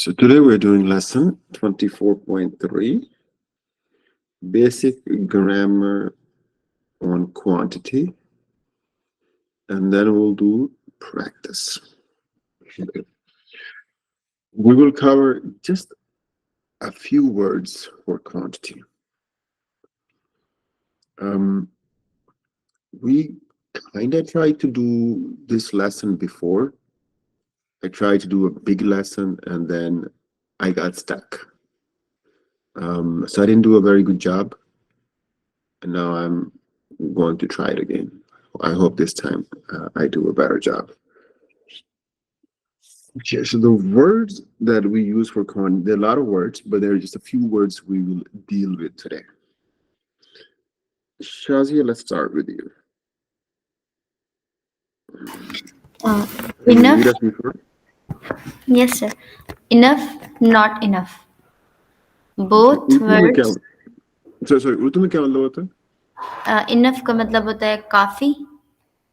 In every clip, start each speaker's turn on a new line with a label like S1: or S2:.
S1: So today we're doing lesson 24.3, basic grammar on quantity, and then we'll do practice. We will cover just a few words for quantity. We kind of tried to do this lesson before. I tried to do a big lesson and then I got stuck. So I didn't do a very good job. And now I'm going to try it again. I hope this time I do a better job. Okay, so the words that we use for quantity, there are a lot of words, but there are just a few words we will deal with today. Shazia, let's start with you. Can you read us before?
S2: Yes, sir. Enough, not enough. Both
S1: Urdu में क्या
S2: words.
S1: sorry Urdu में क्या मतलब होता है?
S2: Enough का मतलब होता है काफी,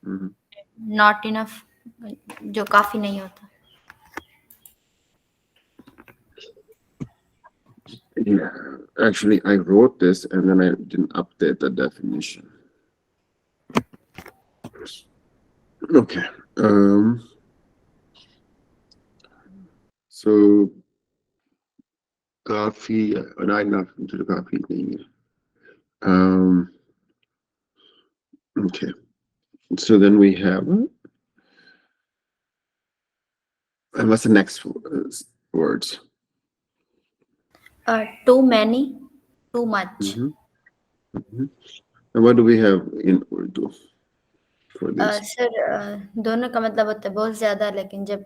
S1: Mhm.
S2: not enough जो काफी नहीं होता.
S1: Yeah, actually, I wrote this and then I didn't update the definition. Okay. So, coffee, not enough to the coffee thing. Okay. So then we have, and what's the next words?
S2: Too many, too much.
S1: And what do we have in Urdu for this?
S2: Sir दोनों का मतलब होता है बहुत ज्यादा, लेकिन जब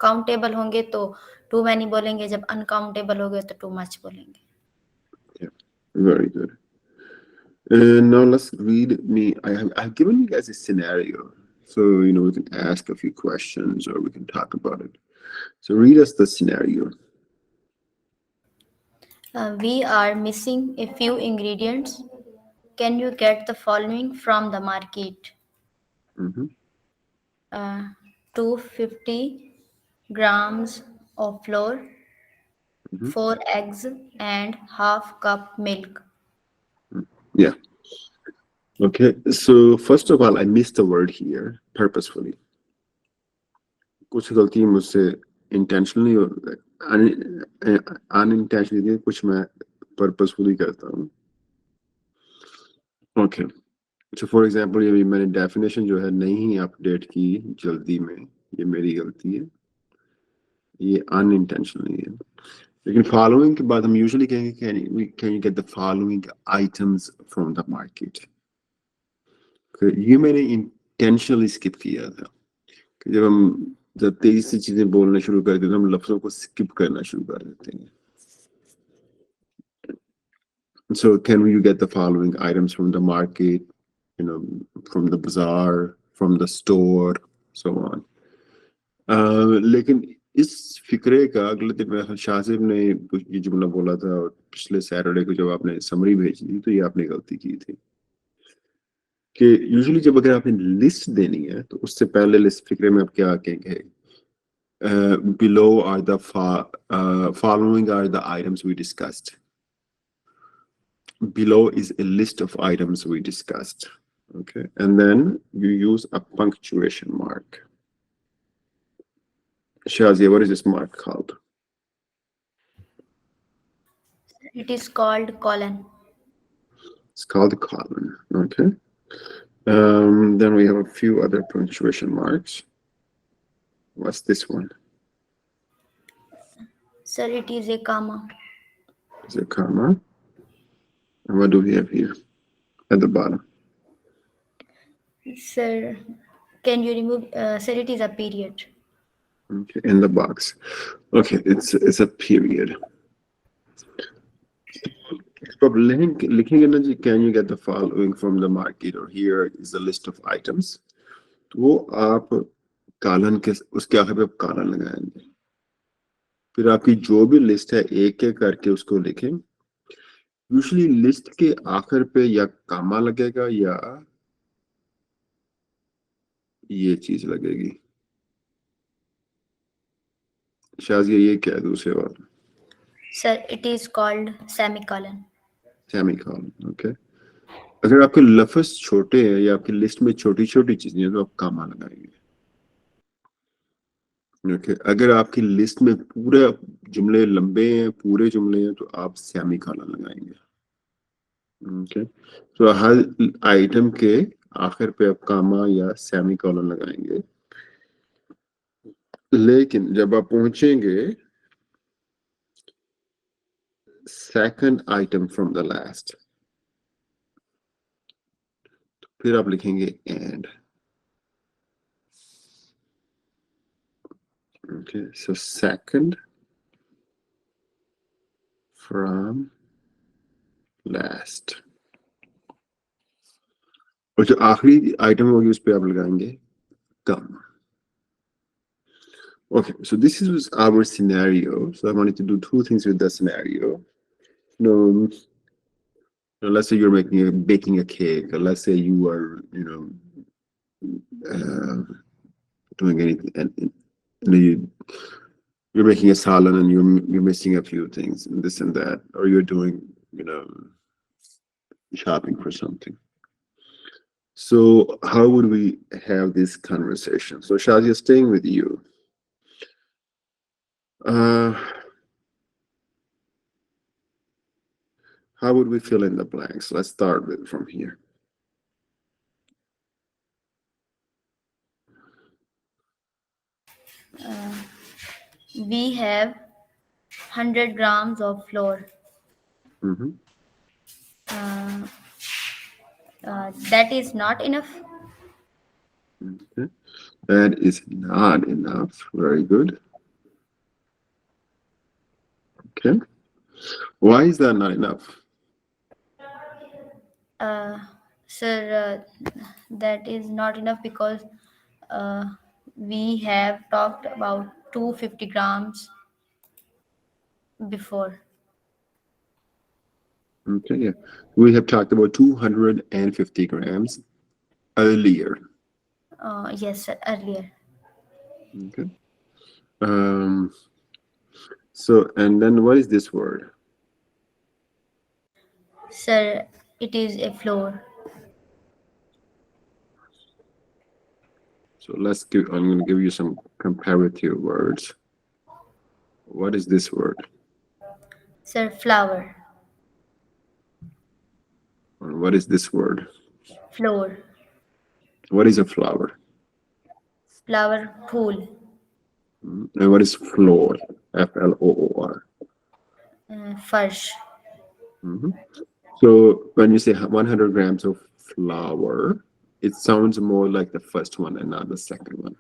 S2: countable होंगे तो टू मैनी बोलेंगे, जब अनकाउंटेबल होंगे तो टू मच बोलेंगे.
S1: Yeah, very good. Now let's read me. I've given you guys a scenario, so we can ask a few questions or we can talk about it. So read us the scenario.
S2: We are missing a few ingredients. Can you get the following from the market?
S1: Mm-hmm.
S2: 250 grams of flour,
S1: Mm-hmm.
S2: 4 eggs, and half cup milk.
S1: Yeah. Okay. So first of all, I missed a word here purposefully. कुछ गलती मुझसे intentionally और unintentionally कुछ मैं purposefully करता हूँ. Okay. So for example, ये मैंने definition जो है नहीं update की जल्दी में, ये मेरी गलती है, ये unintentionally है. लेकिन following के बाद हम usually कहेंगे can you get the following items from the market. ये मैंने intentionally skip किया था. जब तेजी से चीजें बोलना शुरू कर देते हैं, हम लफ्जों को skip करना शुरू कर देते हैं. So can you get the following items from the market, from the bazaar, from the store, so on. लेकिन इस फिक्रे का अगले दिन शाहजेब ने ये जुमला बोला था और पिछले सैटरडे को जब आपने समरी भेजी थी तो ये आपने गलती की थी कि यूजुअली जब अगर आपने लिस्ट देनी है तो उससे पहले लिस्ट फिक्रे में आप क्या कहेंगे? Below are the following are the items we discussed. Below is a list of items we discussed. Okay, and then you use a punctuation mark. Shazia, what is this mark called?
S2: It is called colon.
S1: It's called a colon. Okay. Then we have a few other punctuation marks. What's this one?
S2: Sir, it is a comma.
S1: It's a comma. And what do we have here at the bottom?
S2: Sir, can you remove? Sir, it is a period.
S1: Okay, in the box. Okay, it's a period. So लिखेंगे ना जी, can you get the following from the market, or here is a list of items. तो आप कालन के उसके आखिर पे आप कालन लगाएंगे. फिर आपकी जो भी लिस्ट है एक एक करके उसको लिखें. यूजुअली लिस्ट के आखिर पे या कामा लगेगा या ये चीज लगेगी. शाजिया ये क्या है दूसरे वाला?
S2: Sir, it is called semicolon.
S1: Semicolon, okay. अगर आपके लफ्ज छोटे हैं या आपकी लिस्ट में छोटी छोटी चीजें हैं तो आप कॉमा लगाएंगे। ओके, अगर आपकी लिस्ट में पूरे जुमले लंबे हैं, पूरे जुमले हैं, तो आप सेमीकोलन लगाएंगे। ओके, तो हर आइटम के आखिर पे आप कॉमा या सेमीकोलन लगाएंगे। लेकिन जब आप पहुंचेंगे second item from the last, फिर आप लिखेंगे and. Okay, so second from last, और जो आखिरी आइटम होगी उस पर आप लगाएंगे कम। Okay, so this is our scenario. So I wanted to do two things with the scenario. You let's say you're baking a cake, or let's say you are, doing anything, and you're making a salad and you're missing a few things and this and that, or you're doing, shopping for something. So how would we have this conversation? So Shazia, staying with you. Uh, how would we fill in the blanks? Let's start with from here.
S2: We have 100 grams of flour.
S1: Mm-hmm.
S2: Uh, that is not enough.
S1: Okay. That is not enough. Very good. Okay. Why is that not enough?
S2: Uh, Sir, that is not enough because uh, we have talked about 250 grams before.
S1: Okay, yeah. We have talked about 250 grams earlier.
S2: Yes, sir, earlier.
S1: Okay. Um, so, and then what is this word?
S2: Sir, it is a floor.
S1: So I'm going to give you some comparative words. What is this word?
S2: Sir, flower.
S1: And what is this word?
S2: Floor.
S1: What is a flower?
S2: Flower pool.
S1: And what is floor? Floor.
S2: Farsh.
S1: Mhm. So when you say 100 grams of flour, it sounds more like the first one and not the second one.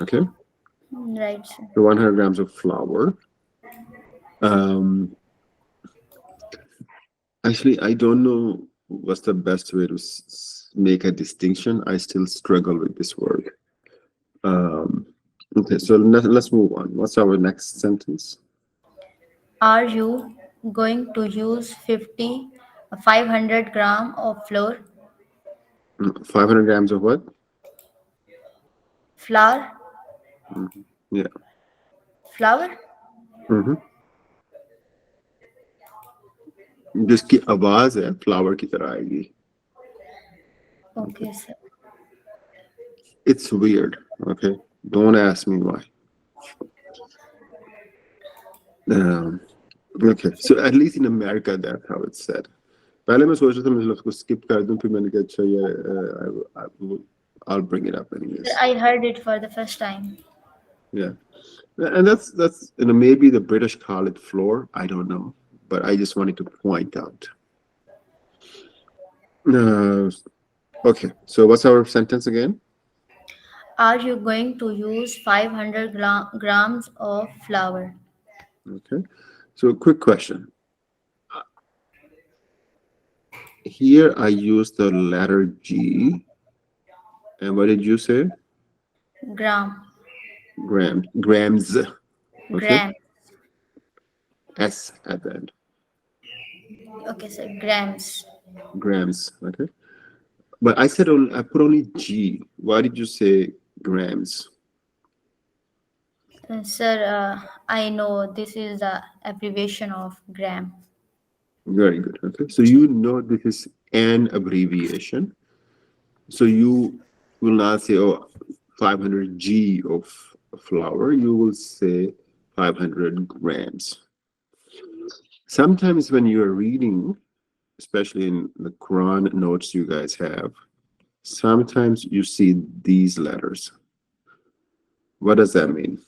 S1: Okay,
S2: Right, sir.
S1: so 100 grams of flour. Um, Actually, I don't know what's the best way to make a distinction. I still struggle with this word. Um, okay, so let's move on. What's our next sentence?
S2: Are you going to use 500 gram of flour?
S1: 500 grams of what?
S2: Flour?
S1: Yeah.
S2: Flour?
S1: Mm-hmm. जिसकी आवाज है flower की तरह आएगी.
S2: Okay, sir.
S1: It's weird. Okay, don't ask me why. Um, okay, so at least in America that's how it's said. पहले मैं सोच रहा था मैं उसको skip कर दूं, फिर मैंने कहा अच्छा ये I'll bring it up
S2: Sir,
S1: anyways.
S2: I heard it for the first time.
S1: Yeah, and that's maybe the British call it floor. I don't know, but I just wanted to point out. Uh, okay, so what's our sentence again?
S2: Are you going to use 500 grams of flour?
S1: Okay, so quick question. Here I use the letter G, and what did you say?
S2: Gram.
S1: Grams. Okay,
S2: Gram.
S1: S at the end.
S2: Okay, sir. Grams.
S1: Grams. Okay, but I put only G. Why did you say grams?
S2: Sir, I know this is the abbreviation of gram.
S1: Very good. Okay. So you know this is an abbreviation. So you will not say, oh, 500 G of flour. You will say 500 grams. Sometimes when you are reading, especially in the Quran notes you guys have, sometimes you see these letters. What does that mean?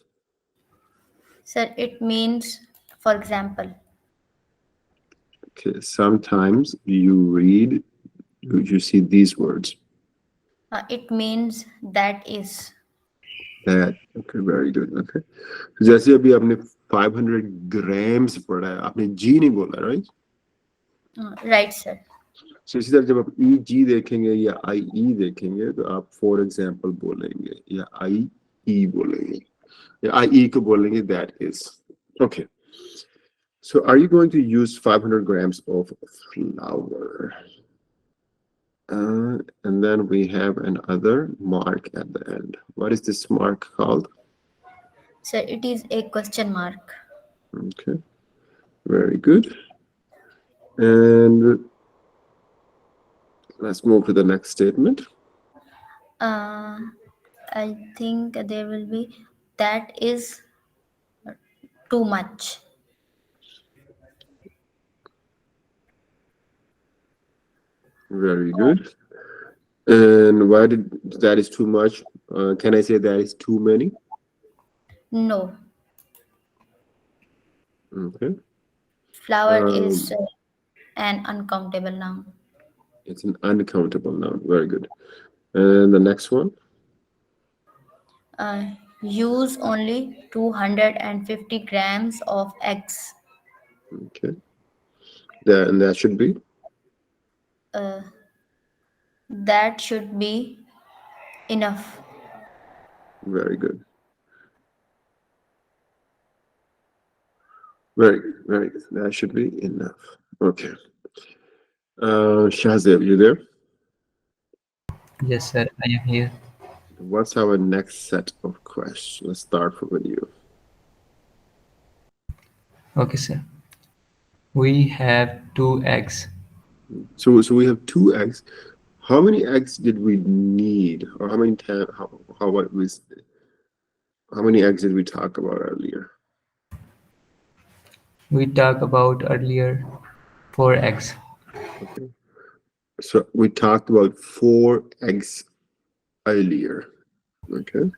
S2: Sir, it means, for example,
S1: Okay, sometimes you read, you see these words.
S2: it means that is.
S1: That, okay, very good. Okay. जैसे अभी आपने 500 grams पढ़ा है, आपने G नहीं बोला, right?
S2: Right, sir.
S1: So इसी तरह जब आप ई जी देखेंगे या आई ई देखेंगे तो आप फॉर एग्जाम्पल बोलेंगे या आई ई बोलेंगे या आई ई को बोलेंगे that is okay so are you going to use 500 grams of flour and then we have another mark at the end. What is this mark called?
S2: Sir, it is a question mark.
S1: Okay, very good. And let's move to the next statement.
S2: Uh, I think there will be that is too much.
S1: Very good. And why did that is too much? Can I say that is too many?
S2: No,
S1: Okay.
S2: flower is
S1: Um,
S2: an uncountable noun.
S1: it's an uncountable noun. Very good. And the next one.
S2: Use only 250 grams of eggs.
S1: Okay. That should be
S2: Uh, that should be enough.
S1: very good. Very good. Very good. That should be enough. Okay. Shazib, you there?
S3: Yes, sir, I am here.
S1: What's our next set of questions? Let's start with you.
S3: Okay, sir. We have 2 eggs.
S1: So we have 2 eggs. How many eggs did we need, or how many times? How what was? How many eggs did we talk about earlier?
S3: We talked about earlier 4 eggs.
S1: Okay. So we talked about 4 eggs earlier. Okay.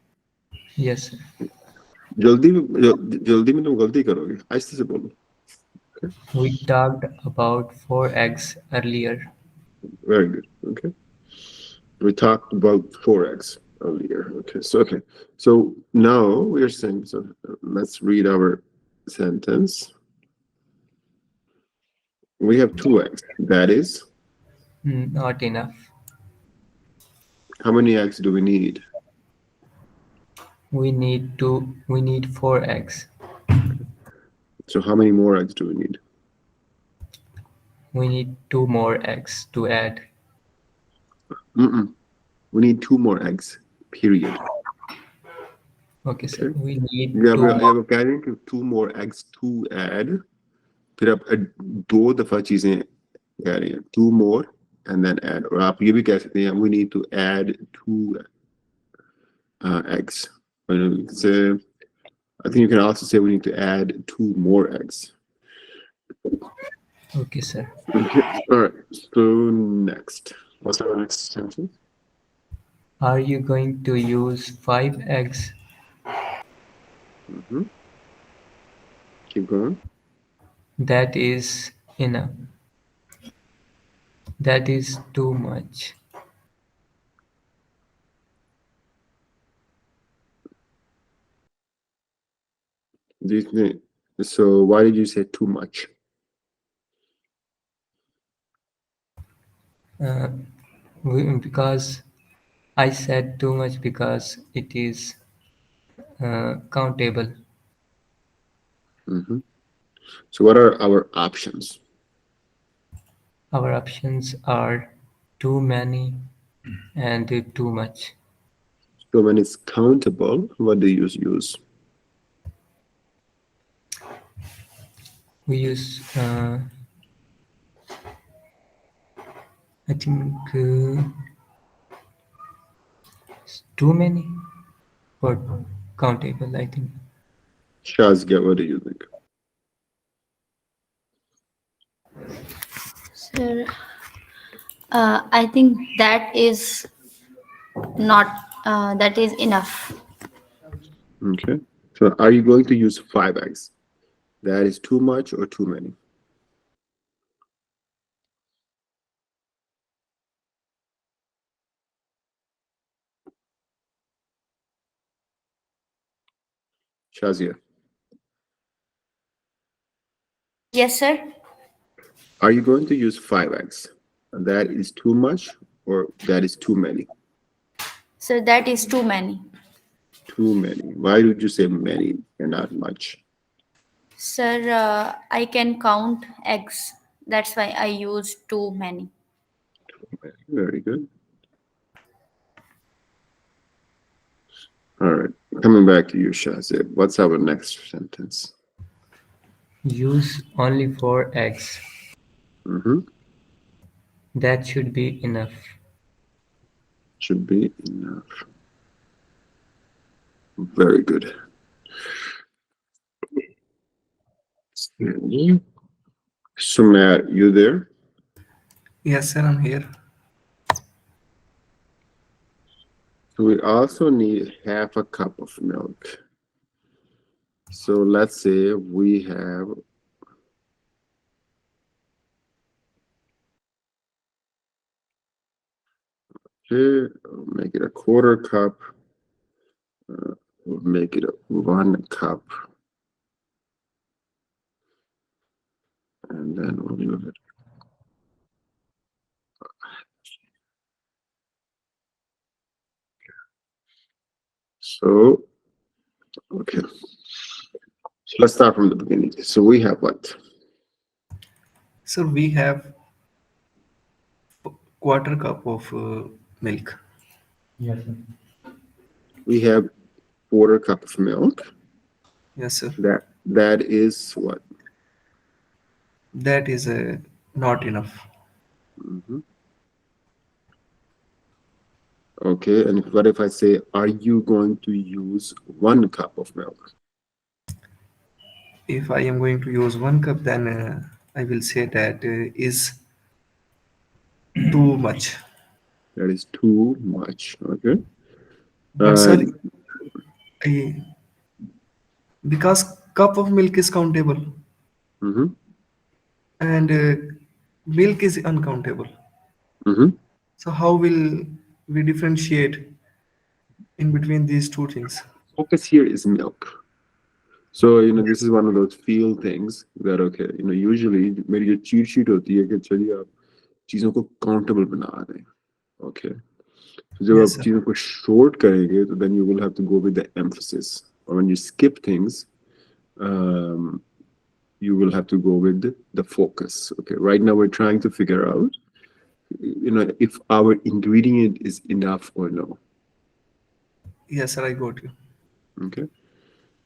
S3: Yes, sir.
S1: जल्दी में तुम गलती करोगे आहिस्ते से बोलो. Okay.
S3: We talked about 4 eggs earlier.
S1: Very good. Okay. We talked about 4x earlier. Okay. So now we are saying, so let's read our sentence. We have 2x. That is,
S3: Not enough.
S1: how many eggs do we need?
S3: We need 4 eggs.
S1: So how many more eggs do we need?
S3: We need 2 more eggs to add.
S1: We need 2 more eggs, period.
S3: Okay, sir.
S1: Okay.
S3: We need
S1: You have,
S3: 2
S1: you
S3: more.
S1: have a carrying 2 more eggs to add. फिर आप दो दफा चीजें कह रहे हैं 2 more and then add. और आप ये भी कह सकते हैं we need to add 2 eggs. So I think you can also say we need to add 2 more eggs.
S3: Okay, sir.
S1: Okay. All right. So next, what's our next sentence?
S3: Are you going to use 5 eggs?
S1: Keep going.
S3: That is enough. That is too much.
S1: So why did you say too much?
S3: Because I said too much because it is countable.
S1: So what are our options?
S3: Our options are too many and too much.
S1: So when it's countable, what do you use?
S3: We use, I think, too many for countable, I think.
S1: Shazia, what do you think?
S2: Sir, I think that is not, that is enough.
S1: Okay. So are you going to use 5x? That is too much or too many? Shazia,
S2: Yes, sir.
S1: are you going to use 5x? That is too much or that is too many?
S2: So that is too many.
S1: Too many. Why did you say many and not much?
S2: Sir, I can count eggs. That's why I use too many.
S1: Very good. All right. Coming back to you, Shazia. What's our next sentence?
S3: Use only 4 eggs.
S1: Mm-hmm.
S3: That should be enough.
S1: Should be enough. Very good. So, Matt, you there?
S4: Yes, sir, I'm here.
S1: So we also need half a cup of milk. So let's say we have, okay, make it a quarter cup. We'll make it a 1 cup, and then we'll use it. So, okay. So let's start from the beginning. So we have what?
S4: Sir, we have quarter cup of milk.
S3: Yes, sir.
S1: We have quarter cup of milk.
S4: Yes, sir.
S1: That is what?
S4: That is not enough.
S1: Mhm. Okay, and what if I say, are you going to use 1 cup of milk?
S4: If I am going to use 1 cup, then I will say that is too much.
S1: That is too much. Okay.
S4: But
S1: Uh,
S4: sir, I, because cup of milk is countable
S1: mhm,
S4: and milk is uncountable.
S1: mhm.
S4: So how will we differentiate in between these two things?
S1: Focus here is milk. So this is one of those feel things that okay, usually मेरी जो cheat sheet होती है कि चलिए आप चीजों को countable बना रहे हैं. Okay. So जब
S4: Yes,
S1: आप
S4: sir.
S1: चीजों को short करेंगे तो then you will have to go with the emphasis. Or when you skip things, um, you will have to go with the focus. Okay. Right now we're trying to figure out, if our ingredient is enough or no.
S4: Yes, sir, I got you.
S1: Okay.
S4: Yes,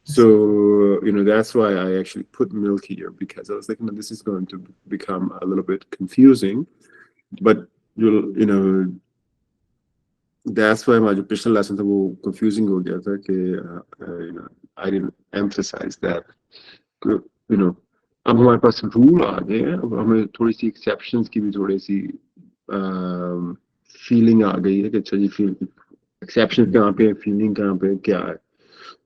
S4: sir.
S1: So, that's why I actually put milk here because I was thinking that this is going to become a little bit confusing. But that's why my पिछला lesson था वो confusing हो गया था कि I didn't emphasize that. You know, अब हमारे पास rule आ गए हैं, अब हमें थोड़ी सी exceptions की भी थोड़ी सी feeling आ गई है कि अच्छा जी feel exceptions कहाँ पे है, feeling कहाँ पे है, क्या है.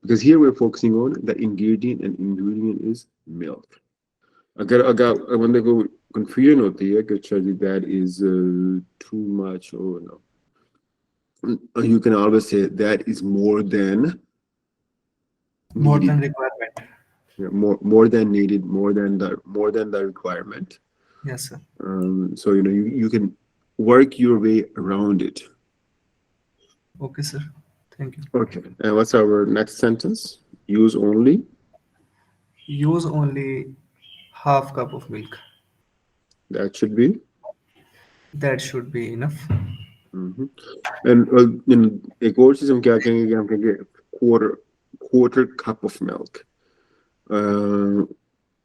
S1: Because here we're focusing on the ingredient, and ingredient is milk. अगर अगर बंदे को confusion होती है कि अच्छा जी that is too much or no, you can always say that is more than
S4: More
S1: needed.
S4: than requirement.
S1: Yeah, more than needed, more than the requirement.
S4: Yes, sir.
S1: So you can work your way around it.
S4: Okay, sir. Thank you.
S1: Okay. And what's our next sentence? Use only.
S4: Use only half cup of milk.
S1: That should be.
S4: That should be enough.
S1: Mhm. And एक और चीज हम क्या कहेंगे कि हम कहेंगे quarter cup of milk.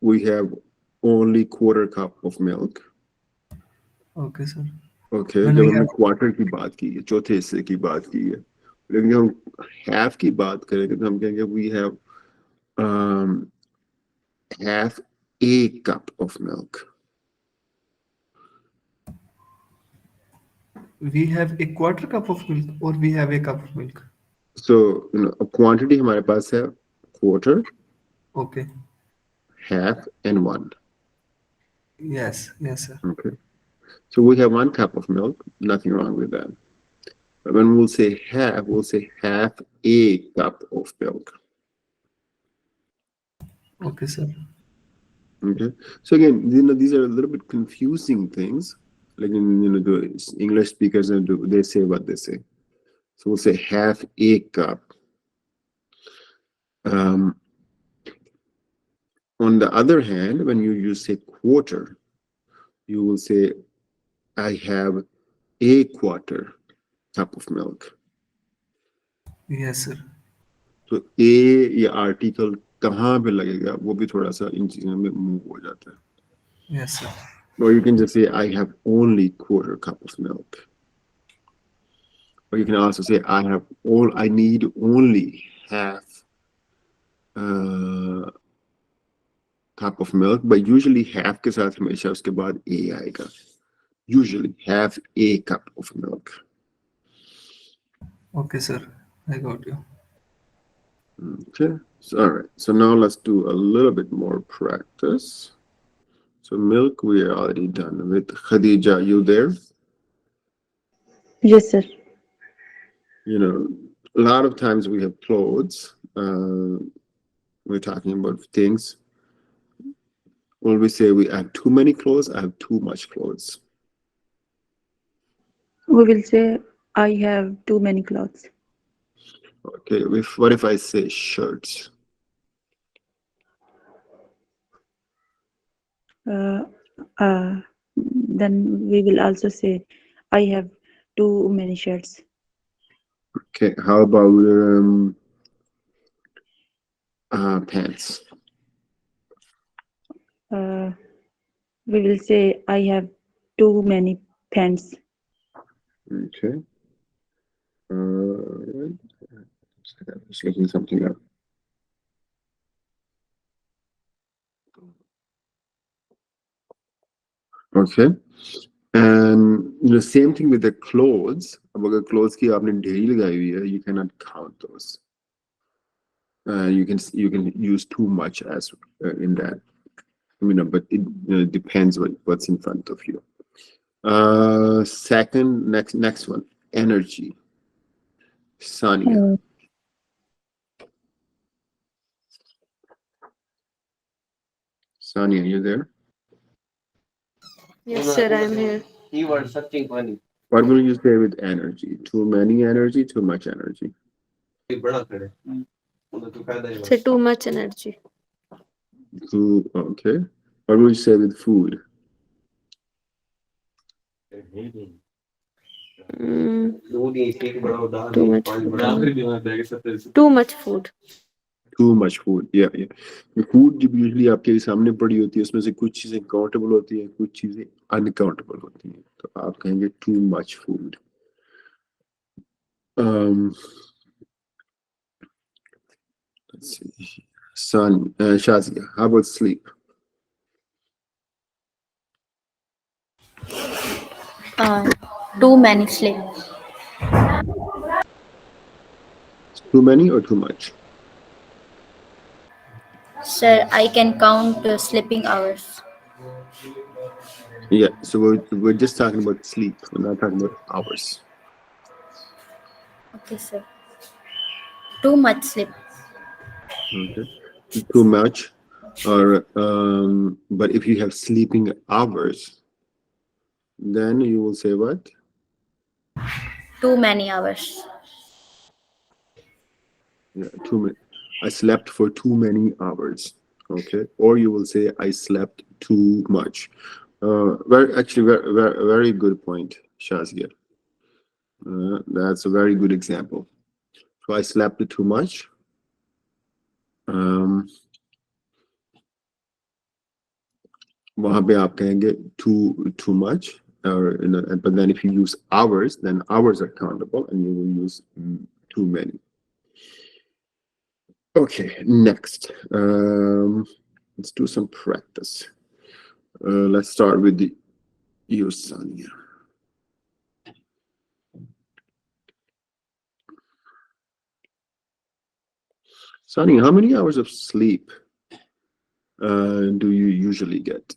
S1: We have only quarter cup of milk.
S4: Okay, sir.
S1: Okay,
S4: When
S1: जब
S4: we
S1: हमने
S4: have
S1: क्वार्टर की बात की है, चौथे हिस्से की बात की है, लेकिन जब हम half की बात करेंगे तो हम कहेंगे we have half a cup of milk.
S4: we have a quarter cup of milk or we have a cup of milk.
S1: So a quantity हमारे पास है quarter,
S4: Okay.
S1: half, and 1.
S4: Yes, sir.
S1: Okay, so we have 1 cup of milk. Nothing wrong with that. But when we'll say half a cup of milk.
S4: Okay, sir.
S1: Okay, so again, these are a little bit confusing things. Like the English speakers, they say what they say. So we'll say half a cup. On the other hand, when you say quarter, you will say I have a quarter cup of milk.
S4: Yes, sir.
S1: तो ए या article कहाँ पे लगेगा वो भी थोड़ा सा इन चीजों में मूव हो जाता है.
S4: Yes, sir.
S1: Or you can just say I have only quarter cup of milk. Or you can also say I need only half cup of milk, but usually half के साथ हमेशा उसके बाद a आएगा. Usually half a cup of milk.
S4: Okay, sir. I got you.
S1: Okay, so all right. So now let's do a little bit more practice. So milk we are already done with. Khadija, you there?
S5: Yes, sir.
S1: A lot of times we have clothes. We're talking about things. When we say we have too many clothes, I have too much clothes.
S5: We will say, I have too many clothes.
S1: Okay, what if I say shirts?
S5: Then we will also say, I have too many shirts.
S1: Okay, how about pants?
S5: We will say, I have too many pants.
S1: Okay. Just looking something up. Okay. And the same thing with the clothes. अब अगर clothes की आपने ढेरी लगाई हुई है, you cannot count those. You can use too much as in that. But it depends what's in front of you. Second, next one, energy. Sania. Sania, you there?
S6: Yes, sir, I'm here.
S1: What will you say with energy? Too many energy, too much energy?
S6: Say too much energy.
S1: Okay. What will you say with food?
S6: Too much food. Too much food.
S1: Too much food. Yeah. Food जब usually आपके सामने पड़ी होती है उसमें से कुछ चीजें countable होती हैं, कुछ चीजें uncountable होती हैं. तो आप कहेंगे too much food. Let's see. Shazia, how about sleep?
S2: Too many sleep.
S1: Too many or too much?
S2: Sir, I can count sleeping hours.
S1: Yeah, so we're just talking about sleep. We're not talking about hours.
S2: Okay, sir. Too much sleep.
S1: Okay. Too much. Or but if you have sleeping hours, then you will say what?
S2: Too many hours.
S1: Yeah, too many. I slept for too many hours. Okay. Or you will say I slept too much. Very good point, Shazia. That's a very good example. So I slept too much. वहां पे आप कहेंगे too much, or but then if you use hours, then hours are countable, and you will use too many. Okay, next. Let's do some practice. Let's start with the you, Sanya. Sanya, how many hours of sleep do you usually get?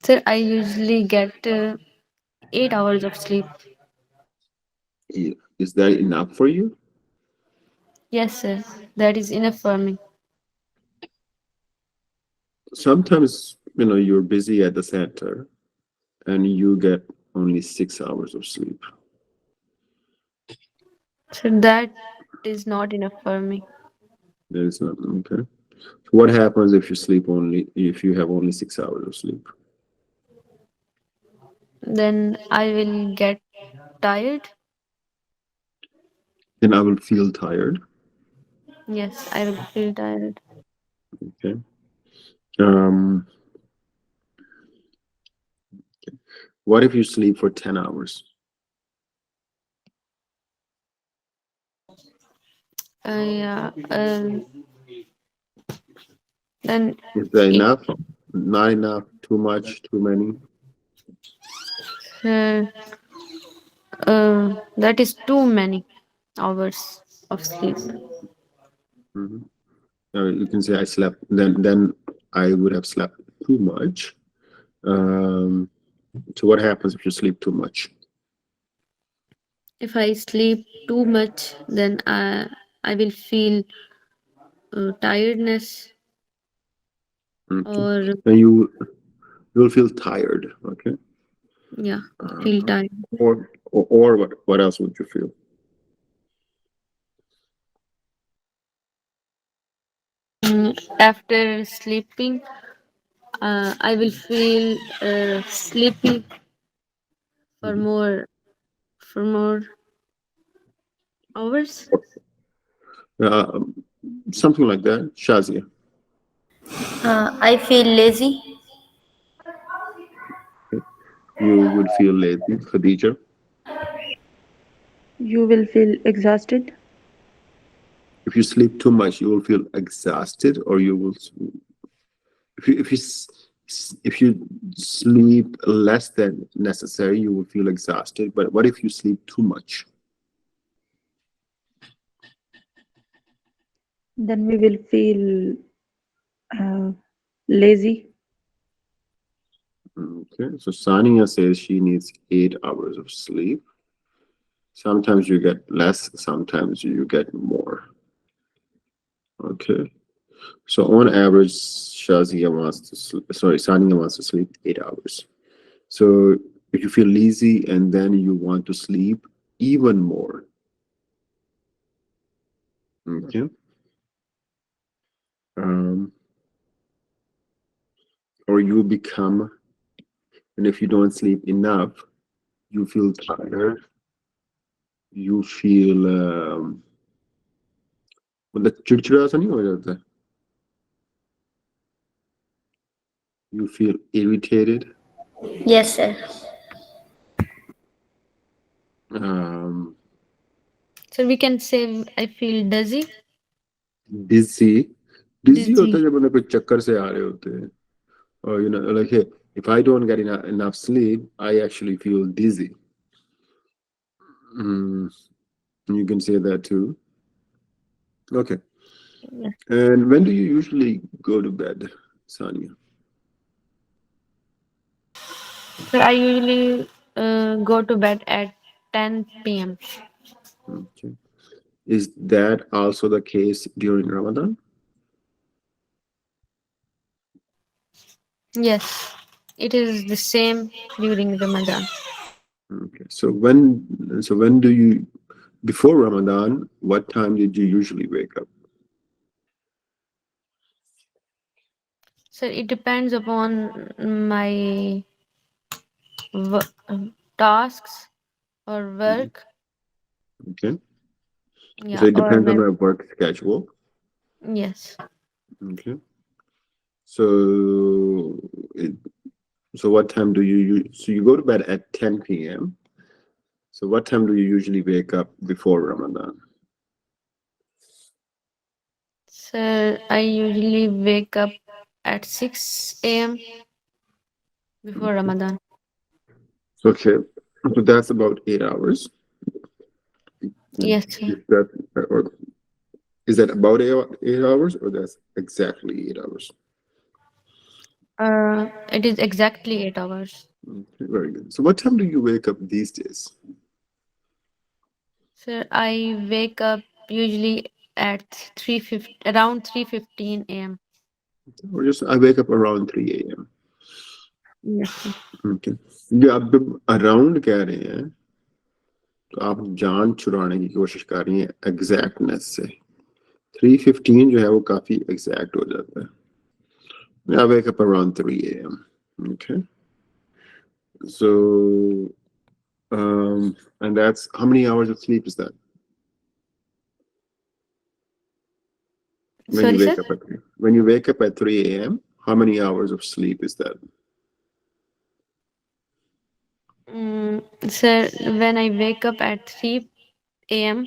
S6: Sir, I usually get 8 hours of sleep.
S1: Is that enough for you?
S6: Yes, sir. That is enough for me.
S1: Sometimes, you're busy at the center and you get only 6 hours of sleep.
S6: So that is not enough for me.
S1: That is not okay. What happens if you have only 6 hours of sleep?
S6: Then I will get tired.
S1: Then I will feel tired.
S6: Yes, I will feel tired.
S1: Okay. Um, what if you sleep for 10 hours?
S6: Yeah. Then
S1: Is that
S6: it,
S1: enough? Not enough? Too much? Too many?
S6: uh, that is too many hours of sleep.
S1: Mhm. You can say I slept. Then I would have slept too much. Um, so what happens if you sleep too much?
S6: If I sleep too much, then I will feel tiredness
S1: Okay.
S6: or
S1: Then you'll feel tired. Okay.
S6: yeah,
S1: Uh,
S6: feel tired.
S1: or what else would you feel?
S6: After sleeping, I will feel sleepy for
S1: Mhm.
S6: more hours.
S1: Uh, Something like that. Shazia.
S2: I feel lazy.
S1: You would feel lazy. Khadija.
S5: You will feel exhausted.
S1: If you sleep too much, you will feel exhausted, or you will. If you sleep less than necessary, you will feel exhausted. But what if you sleep too much?
S5: Then we will feel uh, lazy.
S1: Okay, so Sania says she needs 8 hours of sleep. Sometimes you get less, sometimes you get more. Okay, so on average, Sania wants to sleep 8 hours. So if you feel lazy and then you want to sleep even more, okay, um, or you become, and if you don't sleep enough, you feel tired, you feel मतलब चिड़चिड़ा सा नहीं हो जाता है? You feel irritated.
S2: Yes, sir.
S1: um,
S6: So we can say I feel dizzy.
S1: dizzy. Dizzy होता है
S6: Dizzy.
S1: जब मतलब कोई चक्कर से आ रहे होते हैं. Or like, hey, if I don't get enough sleep, I actually feel dizzy. Mm, you can say that too. Okay.
S6: Yeah.
S1: And when do you usually go to bed, Sania?
S6: So I usually go to bed at 10 p.m.
S1: Okay. Is that also the case during Ramadan?
S6: Yes, it is the same during Ramadan.
S1: Okay. So when do you, before Ramadan, what time did you usually wake up?
S6: So it depends upon my tasks or work.
S1: Okay. So
S6: Yeah,
S1: it
S6: or
S1: depends on
S6: my
S1: my work schedule.
S6: yes.
S1: Okay. So, it, so what time do so you go to bed at 10 p.m. So what time do you usually wake up before Ramadan?
S6: Sir, I usually wake up at 6 a.m. before Ramadan.
S1: Okay, so that's about 8 hours.
S6: Yes, sir.
S1: Is that, or is that about 8 hours, or that's exactly 8 hours?
S6: It is exactly 8 hours.
S1: Okay, very good. So what time do you wake up these days?
S6: Sir, I wake up usually at around 3:15 a.m.
S1: Or just I wake up around 3 a.m.
S6: Yes, sir.
S1: Okay. जो आप जब around कह रहे हैं तो आप जान छुड़ाने की कोशिश कर रही हैं एग्जैक्टनेस से 3:15 जो है वो काफी एग्जैक्ट हो जाता है I wake up around 3 a.m. Okay. So and that's how many hours of sleep is that when you
S6: Sorry,
S1: wake
S6: sir.
S1: up at when you wake up at 3 a.m. how many hours of sleep is that?
S6: Sir, when I wake up at 3 a.m.,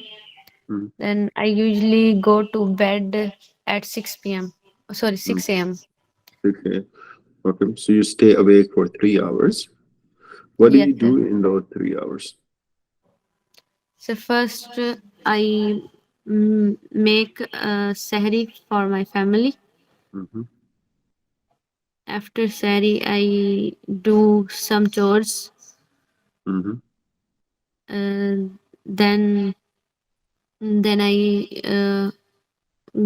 S1: Mm,
S6: then I usually go to bed at 6 p.m. Sorry,
S1: mm,
S6: 6 a.m.
S1: okay. Okay. So you stay awake for 3 hours. What do
S6: Yes,
S1: you
S6: sir.
S1: do in those 3 hours?
S6: So first, I make sahri for my family.
S1: Mm-hmm.
S6: After sahri, I do some chores.
S1: Mm-hmm.
S6: Uh, then I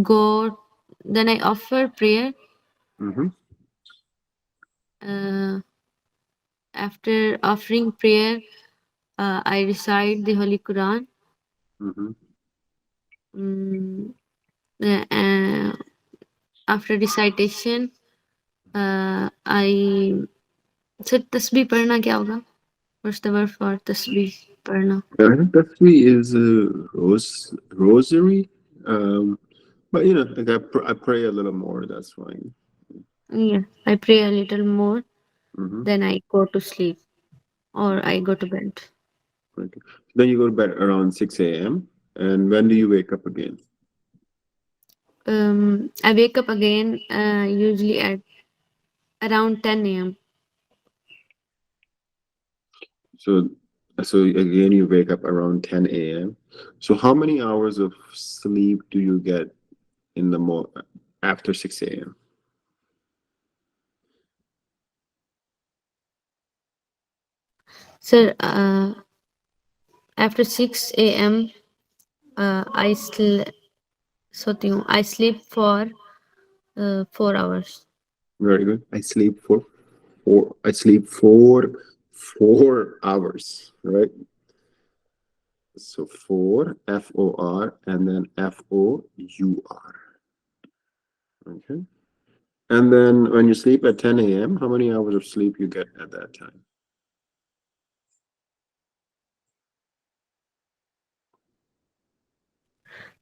S6: go. Then I offer prayer.
S1: Mm-hmm.
S6: Uh, After offering prayer, I recite the Holy Quran.
S1: Mm-hmm.
S6: Mm, uh, After recitation, I sir तस्बीह पढ़ना क्या होगा? What's the word for तस्बीह पढ़ना?
S1: Tasbih is rosary. But like I pray a little more. That's fine.
S6: Yeah, I pray a little more,
S1: Mm-hmm.
S6: then I go to sleep or I go to bed.
S1: Okay. Then you go to bed around 6 a.m. And when do you wake up again?
S6: I wake up again usually at around 10 a.m.
S1: So, so again, you wake up around 10 a.m. So how many hours of sleep do you get in the after 6 a.m.?
S6: Sir, after 6 a.m. I सोती हूँ. I sleep for 4 hours.
S1: Very good. I sleep for 4 hours, right? So FOR, and then FOUR. Okay. And then when you sleep at 10 a.m., how many hours of sleep you get at that time?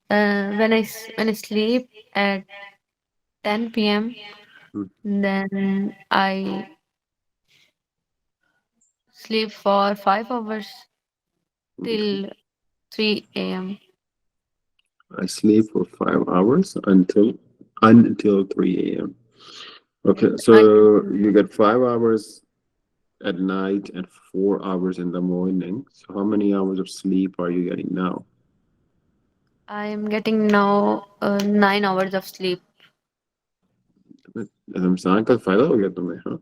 S6: When I sleep at 10 p.m.,
S1: Hmm.
S6: then I sleep for 5 hours till 3 a.m.
S1: I sleep for 5 hours until 3 a.m. Okay,
S6: Until
S1: so you get 5 hours at night and 4 hours in the morning. So how many hours of sleep are you getting now?
S6: I am getting now 9 hours of sleep.
S1: Ramzan का फायदा हो गया तुम्हें हाँ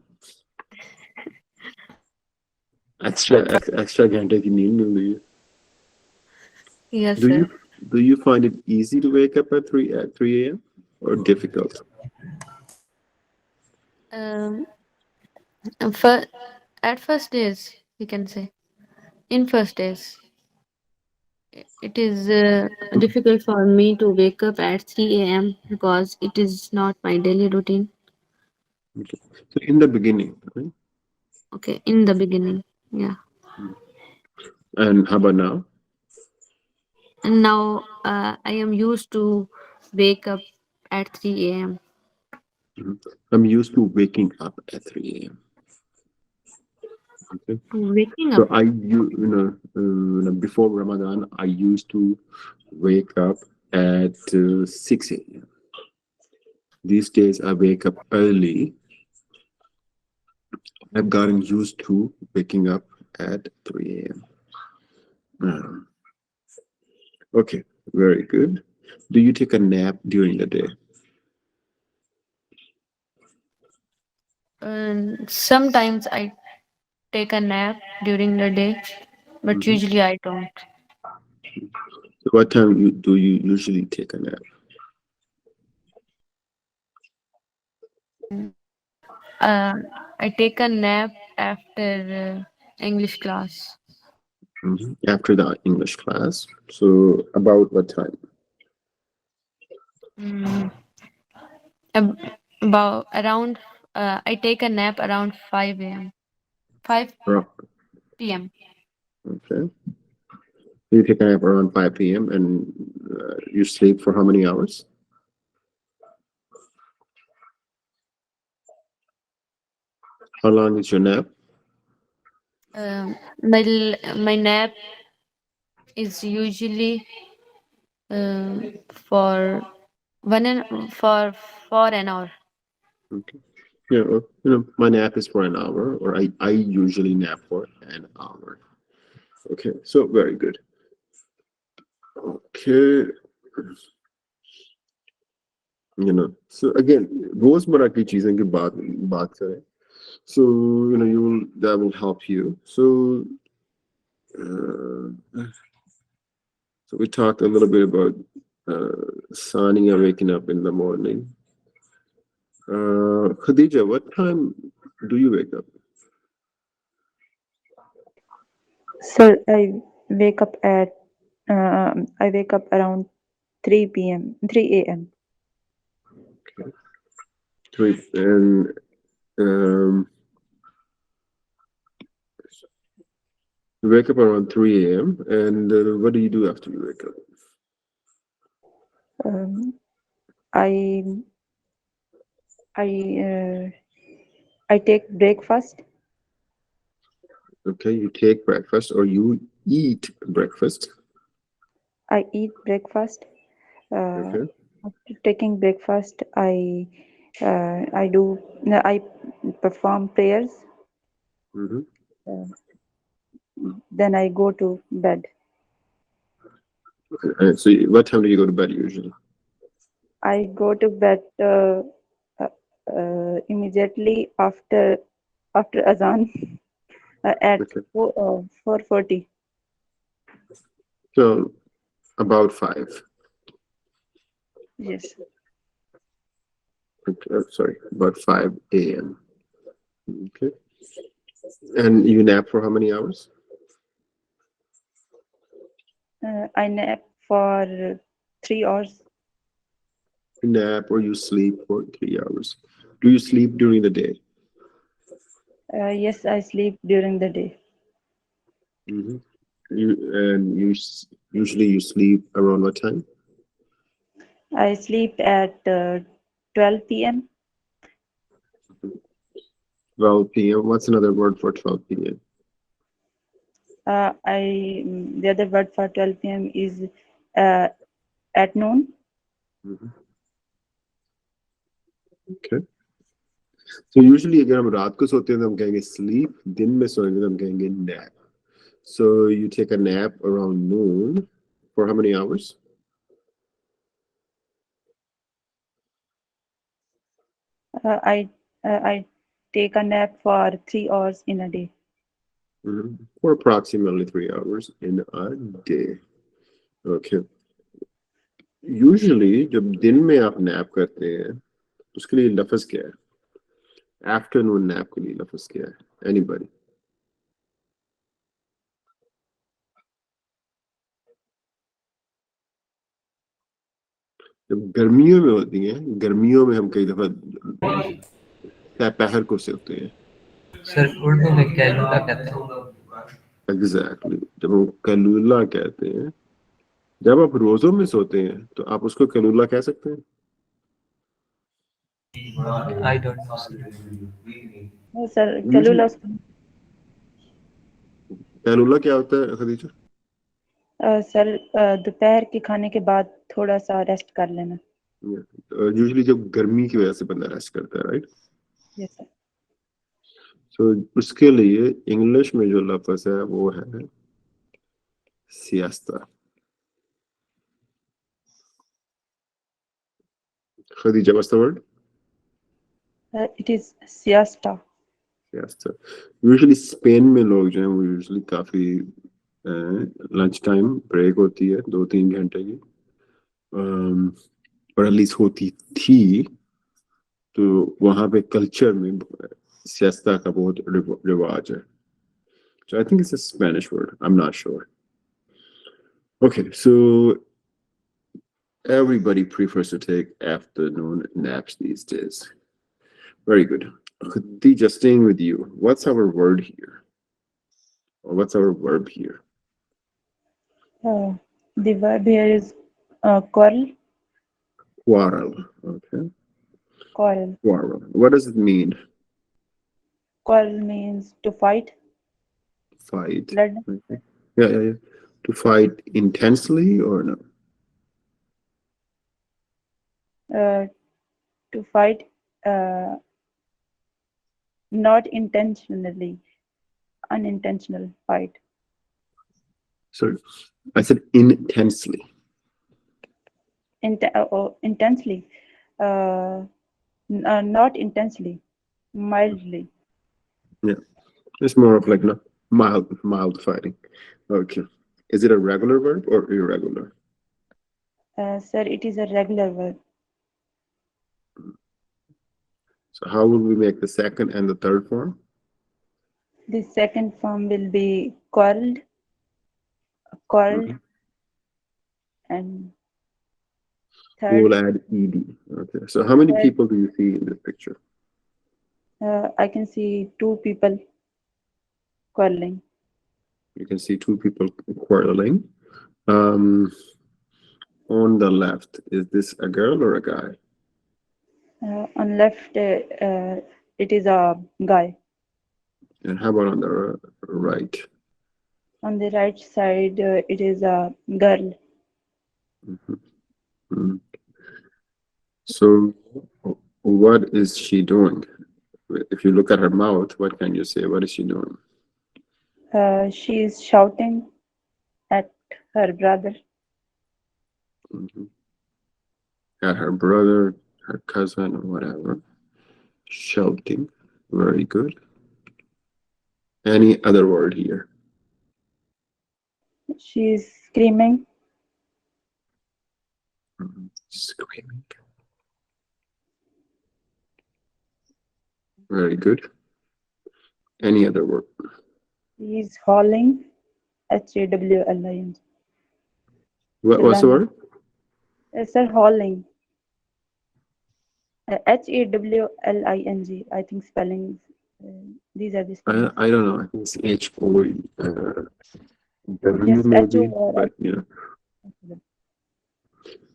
S1: extra घंटे की नींद मिल रही है
S6: Yes,
S1: do you
S6: sir.
S1: do you find it easy to wake up at 3 a.m. or difficult?
S6: Um, for, at first days, you can say. In first days, it is difficult for me to wake up at 3 a.m. because it is not my daily routine.
S1: Okay. So in the beginning, right?
S6: Okay, in the beginning, yeah.
S1: And how about now?
S6: And now I am used to wake up at 3 a.m.
S1: I'm used to waking up at 3 a.m. Okay.
S6: Waking
S1: So
S6: up.
S1: before Ramadan, I used to wake up at 6 a.m. These days, I wake up early. I've gotten used to waking up at 3 a.m. Okay, very good. Do you take a nap during the day?
S6: Sometimes I take a nap during the day, but
S1: Mhm.
S6: usually I don't.
S1: So what time do you usually take a nap?
S6: Uh, I take a nap after English class.
S1: After the English class. So about what time?
S6: Mm, ab- about around. I take a nap around 5 a.m. 5 p.m.
S1: Okay. You take a nap around 5 p.m. and you sleep for how many hours? How long is your nap?
S6: My nap is usually for for an hour.
S1: Okay. Yeah, my nap is for an hour, or I usually nap for an hour. Okay, so very good. Okay, so again, रोजमर्रा की चीजें की बात करें. So that will help you. Uh, so we talked a little bit about Sania waking up in the morning. Khadija, what time do you wake up?
S5: Sir, I wake up around 3 a.m.
S1: Three, and um, you wake up around 3 a.m. And what do you do after you wake up?
S5: Um, I I uh, I take breakfast.
S1: Okay, you take breakfast or you eat breakfast.
S5: I eat breakfast. Uh,
S1: Okay.
S5: After taking breakfast, I do no, I perform prayers.
S1: Mm-hmm.
S5: Uh, then I go to bed.
S1: Okay. So what time do you go to bed usually?
S5: I go to bed uh, immediately after azan at
S1: Okay.
S5: 4:40.
S1: So about 5.
S5: Yes.
S1: Okay, sorry, about 5 a.m. Okay. And you nap for how many hours?
S5: I nap for 3 hours.
S1: You nap or you sleep for 3 hours. Do you sleep during the day?
S5: Yes, I sleep during the day.
S1: Mm-hmm. Usually you sleep around what time?
S5: I sleep at 12 p.m.
S1: 12 p.m. What's another word for 12 p.m.?
S5: The other word for 12 p.m. is uh, at noon.
S1: Mm-hmm. Okay. So usually अगर हम रात को सोते हैं तो हम कहेंगे sleep, दिन में सोएंगे तो हम कहेंगे nap. So you take a nap around noon for how many hours?
S5: I take a nap for 3 hours in a day.
S1: For approximately 3 hours in a day. Okay. Usually जब दिन में आप nap करते हैं उसके लिए लफ्ज क्या है? Afternoon nap के लिए लफ्ज क्या है? Anybody? जब गर्मियों में होती हैं, गर्मियों में हम कई दफा दोपहर को सोते हैं.
S3: सर उर्दू में कैलूला कहते हैं.
S1: एग्जैक्टली जब हम कलूला कहते हैं, जब आप रोजों में सोते हैं तो आप उसको कलूला कह सकते हैं.
S3: I don't know, sir.
S5: No, sir,
S1: Usually,
S5: Kalula,
S1: कैलुला क्या होता है खदीजा?
S5: सर दोपहर के खाने के बाद थोड़ा सा रेस्ट कर लेना.
S1: यूजुअली जब गर्मी की वजह से बंदा रेस्ट करता है, राइट?
S5: Yes sir.
S1: सो उसके लिए इंग्लिश में जो लफ्ज है वो है siesta. Khadija, what's the word?
S5: It is siesta.
S1: Siesta. Usually Spain में लोग जो हैं वो यूजुअली काफी लंच टाइम ब्रेक होती है 2-3 घंटे की, और एटलीस्ट होती थी, तो वहां पे कल्चर में सियास्ता का बहुत रिवाज है. So I think it's a Spanish word. I'm not sure. Okay, so everybody prefers to take afternoon naps these days. Very good. Khadija, staying with you. What's our word here? Or what's our verb here?
S5: The verb here is quarrel.
S1: Quarrel. Okay.
S5: Quarrel.
S1: Quarrel. What does it mean?
S5: Quarrel means to fight.
S1: Fight.
S5: Blood.
S1: Okay. Yeah. To fight intensely or no?
S5: To fight not intentionally, unintentional fight.
S1: Sorry, I said intensely.
S5: Intensely, not intensely, mildly.
S1: Yeah, it's more of like no mild fighting. Okay. Is it a regular verb or irregular?
S5: Sir, it is a regular verb.
S1: So how will we make the second and the third form?
S5: The second form will be quarreled,
S1: Mhm.
S5: and
S1: We
S5: third,
S1: will add ed. Okay. So how many
S5: third,
S1: people do you see in this picture?
S5: I can see two people quarreling.
S1: You can see two people quarreling. On the left, is this a girl or a guy?
S5: On left, it is a guy.
S1: And how about on the right?
S5: On the right side, it is a girl.
S1: Mhm. Mhm. So what is she doing? If you look at her mouth, what can you say? What is she doing?
S5: She is shouting at her brother.
S1: Mhm. At her brother, her cousin, or whatever. Shouting. Very good. Any other word here?
S5: She is screaming.
S1: Screaming. Very good. Any other word?
S5: He is howling. Hawling.
S1: What's the word?
S5: Sir, howling. Hawling. I think spellings. These are the spellings.
S1: I don't know. I think it's H-O-W
S5: Yes,
S1: maybe,
S5: H-O or
S1: but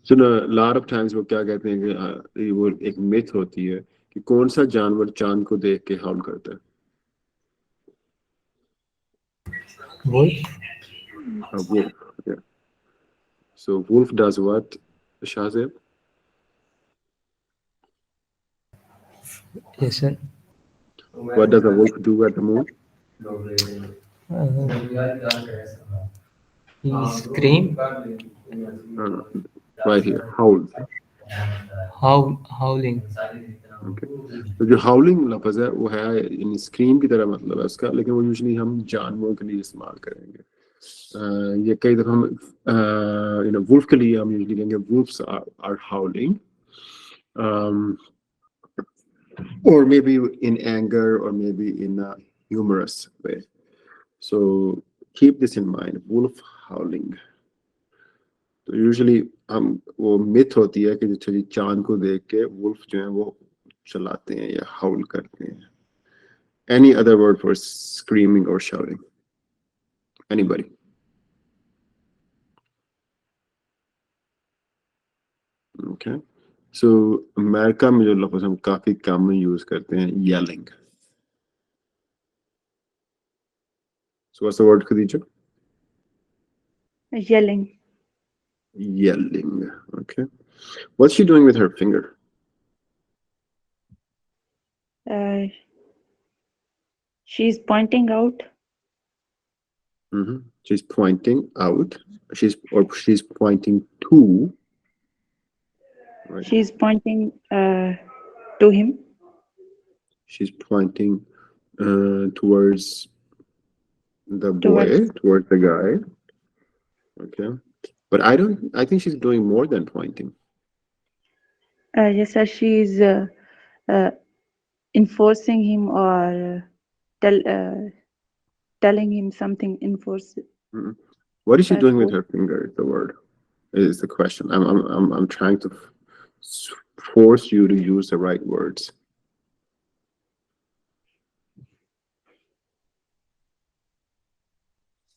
S1: So a lot of times वो क्या कहते हैं कि वो एक myth होती है कि कौन सा जानवर चांद को देख के हाउल करता है?
S3: Wolf?
S1: A wolf. Yeah. So wolf does what, Shazib?
S3: Yes, sir.
S1: What does a wolf do at the moon?
S3: He scream,
S1: Uh, right here, howls.
S3: howling.
S1: Okay. तो जो howling लफ्ज है वो है यानी scream की तरह मतलब है उसका, लेकिन वो usually हम जानवरों के लिए इस्तेमाल करेंगे. ये कई दफा हम wolf के लिए हम usually कहेंगे wolves are howling. Or maybe in anger, or maybe in a humorous way. So keep this in mind, wolf howling. तो यूजुअली हम वो मिथ होती है कि जो चांद को देख के वुल्फ जो है वो चलाते हैं या हाउल करते हैं. Any other word for screaming or shouting? Anybody? Okay. So America में जो लफ्ज हम काफी कम यूज करते हैं yelling. So what's the word, Khadija?
S5: Yelling.
S1: Yelling. Okay. What's she doing with her finger?
S5: She's pointing out.
S1: She's pointing out. She's pointing to. Right.
S5: She's pointing to him.
S1: She's pointing towards the boy, towards the guy. Okay. But I think she's doing more than pointing.
S5: Yes, sir. She's enforcing him or telling him something.
S1: What is she doing with
S5: force.
S1: her finger? Is the word. Is the question. I'm trying to force you to use the right words.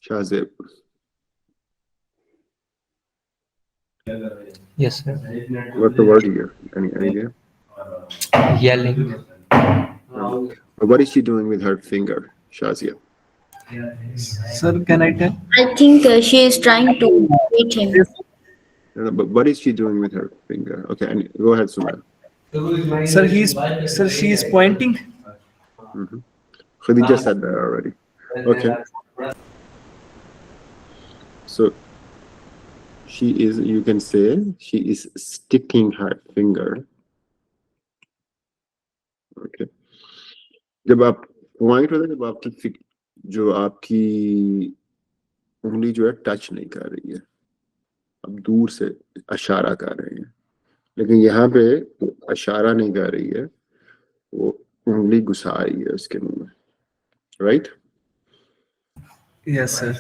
S1: Shazib.
S3: Yes, sir.
S1: What's the word here? Any idea?
S3: Yelling.
S1: What is she doing with her finger, Shazia?
S4: Sir, can I tell?
S2: I think she is trying to hit him.
S1: No, but what is she doing with her finger? Okay, and go ahead, Sumail.
S4: Sir, she is pointing.
S1: Khadija said that already. Okay. So she is, you can say, she is sticking her finger. Okay. जब आप point होता है जब आपकी जो आपकी उंगली जो है टच नहीं कर रही है, आप दूर से इशारा कर रहे हैं, लेकिन यहाँ पे इशारा नहीं कर रही है, वो उंगली घुसा रही है उसके मुंह में, right?
S4: Yes, sir.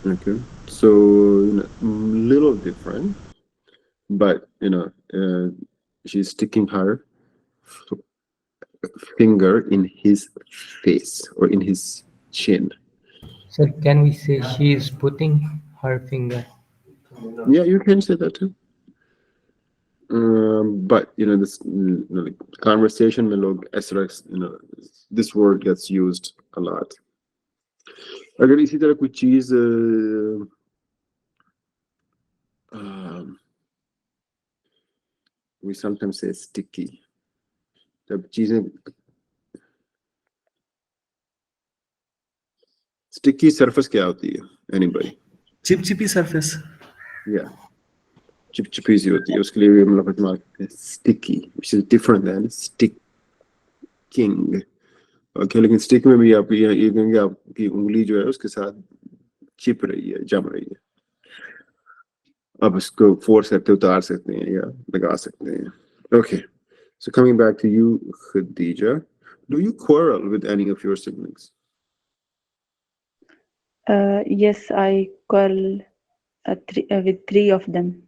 S1: Okay, so little different, but she's sticking her finger in his face or in his chin.
S3: Sir, can we say she is putting her finger?
S1: Yeah, you can say that too. But this like conversation में लोग ऐसा this word gets used a lot. अगर इसी तरह कोई चीज we sometimes say sticky. जब चीजें sticky surface क्या होती है? Anybody?
S4: Chipchippy surface.
S1: Yeah. चिपचिपी सी होती है, उसके लिए भी हम लोग इस्तेमाल करते हैं sticky, which is different than sticking. Okay, लेकिन stick में भी आप ये कहेंगे आपकी उंगली जो है उसके साथ चिप रही है, जम रही है, आप इसको फोर्स करते उतार सकते हैं या लगा सकते हैं. Okay, so coming back to you, Khadija, do you quarrel with any of your siblings?
S5: Yes, I quarrel with three of them.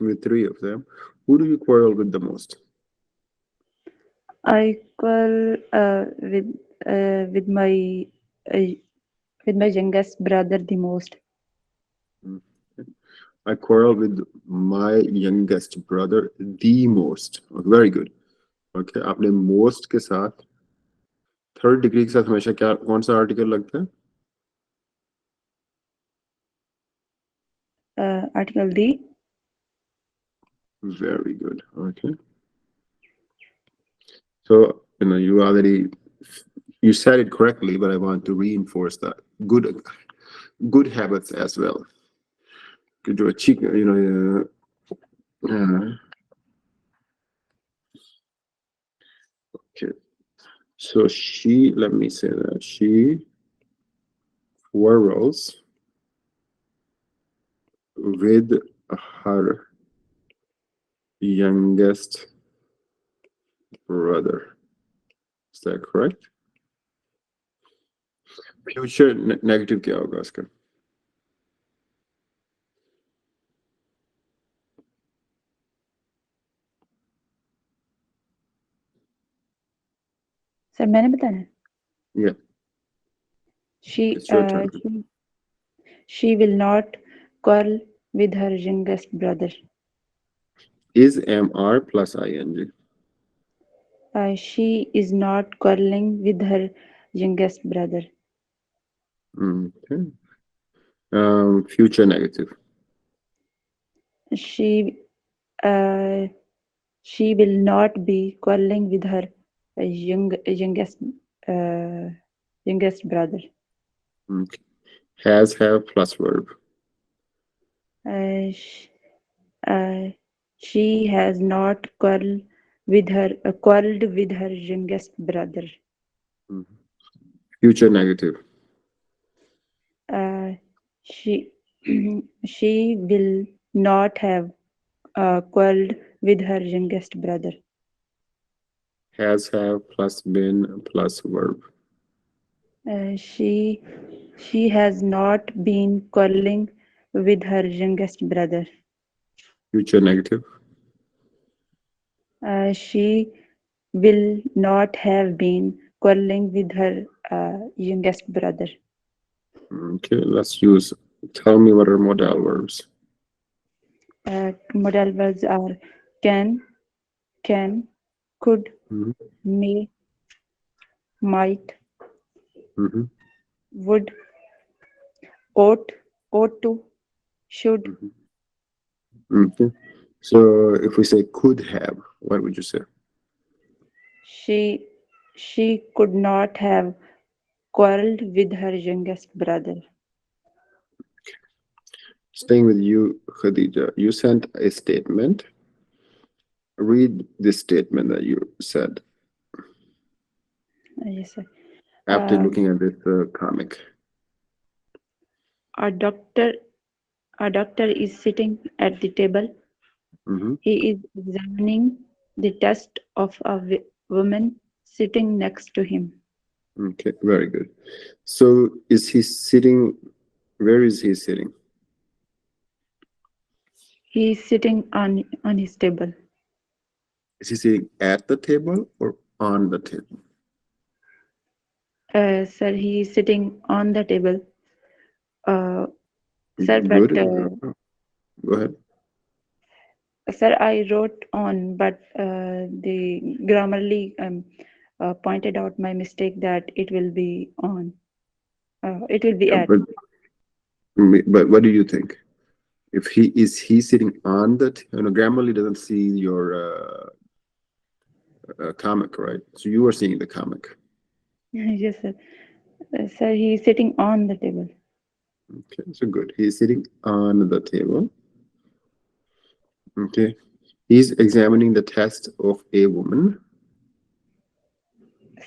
S1: With three of them, who do you quarrel with the most?
S5: I quarrel with my youngest brother the most.
S1: I quarrel with my youngest brother the most. Very good. Okay, आपने most के साथ third degree के साथ हमेशा क्या कौन सा article लगता है?
S5: Article D.
S1: Very good. Okay. So you said it correctly, but I want to reinforce that good habits as well. जो अच्छी okay. So let me say that she quarrels with her youngest brother. Is that correct? Future negative क्या होगा उसका?
S5: Sir, मैंने बताया.
S1: Yeah. It's your turn.
S5: She will not quarrel with her youngest brother.
S1: Is MR plus ING.
S5: She is not quarreling with her youngest brother.
S1: Okay. Future negative.
S5: She uh, she will not be quarreling with her uh, youngest brother.
S1: Okay. Has, have plus verb.
S5: Uh, sh- uh, she has not quarreled with her youngest brother.
S1: Future negative.
S5: Uh, she she will not have quarreled with her youngest brother.
S1: Has, have plus been plus verb.
S5: She has not been quarreling with her youngest brother.
S1: Future negative.
S5: She will not have been quarreling with her youngest brother.
S1: Okay, let's use. Tell me what are modal verbs.
S5: Modal verbs are can, could,
S1: Mhm,
S5: may, might,
S1: mhm,
S5: would, ought to, should.
S1: mhm. Okay. So if we say could have, what would you say?
S5: She could not have quarreled with her youngest brother.
S1: Staying with you, Khadija, you sent a statement. Read this statement that you said
S5: Yes, sir.
S1: after looking at this comic.
S5: A doctor is sitting at the table.
S1: Hmm.
S5: He is examining the test of a woman sitting next to him.
S1: Okay, very good. So is he sitting? Where is he sitting?
S5: He is sitting on his table.
S1: Is he sitting at the table or on the table?
S5: Sir, he is sitting on the table. Sir,
S1: Good.
S5: but
S1: Go ahead.
S5: sir, I wrote on, but the grammarly pointed out my mistake that it will be on. It will be
S1: Yeah,
S5: at.
S1: but what do you think? If he sitting on the Grammarly doesn't see your comic, right? So you are seeing the comic.
S5: Yes, sir. Sir, he is sitting on the table.
S1: Okay, so good. He's sitting on the table. Okay. He's examining the test of a woman.